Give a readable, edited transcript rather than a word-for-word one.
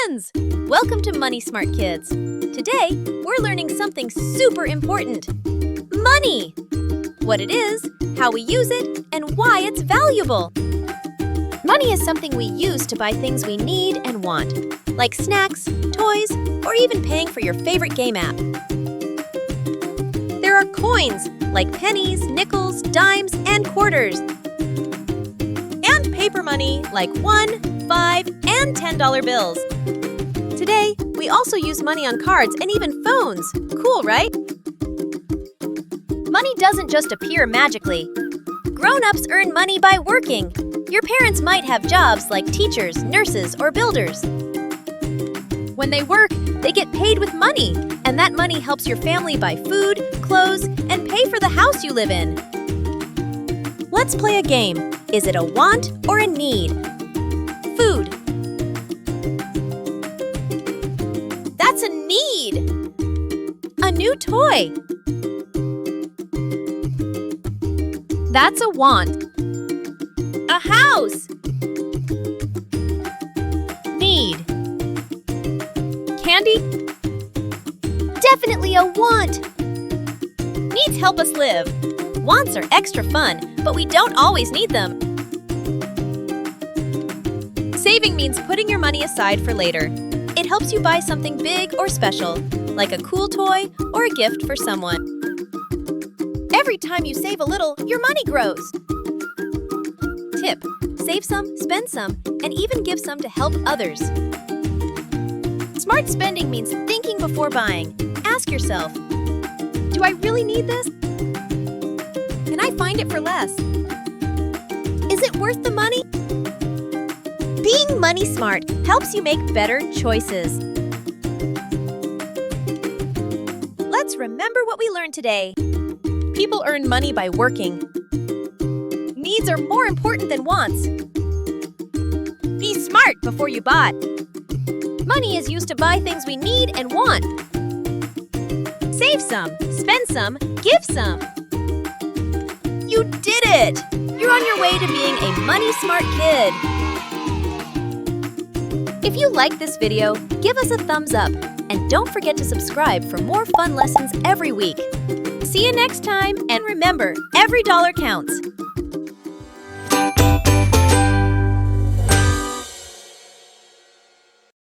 friends! Welcome to Money Smart Kids. Today, we're learning something super important. Money! What it is, how we use it, and why it's valuable. Money is something we use to buy things we need and want, like snacks, toys, or even paying for your favorite game app. There are coins, like pennies, nickels, dimes, and quarters. And paper money, like $1, $5, and $10 bills. Today, we also use money on cards and even phones. Cool, right? Money doesn't just appear magically. Grown-ups earn money by working. Your parents might have jobs like teachers, nurses, or builders. When they work, they get paid with money, and that money helps your family buy food, clothes, and pay for the house you live in. Let's play a game. Is it a want or a need? Food. That's a need. A new toy. That's a want. A house. Need. Candy? Definitely a want. Needs help us live. Wants are extra fun, but we don't always need them. Saving means putting your money aside for later. It helps you buy something big or special, like a cool toy or a gift for someone. Every time you save a little, your money grows. Tip: save some, spend some, and even give some to help others. Smart spending means thinking before buying. Ask yourself, do I really need this? Can I find it for less? Is it worth the money? Being money smart helps you make better choices. Let's remember what we learned today. People earn money by working. Needs are more important than wants. Be smart before you buy. Money is used to buy things we need and want. Save some, spend some, give some. You did it! You're on your way to being a money smart kid. If you liked this video, give us a thumbs up and don't forget to subscribe for more fun lessons every week. See you next time, and remember, every dollar counts.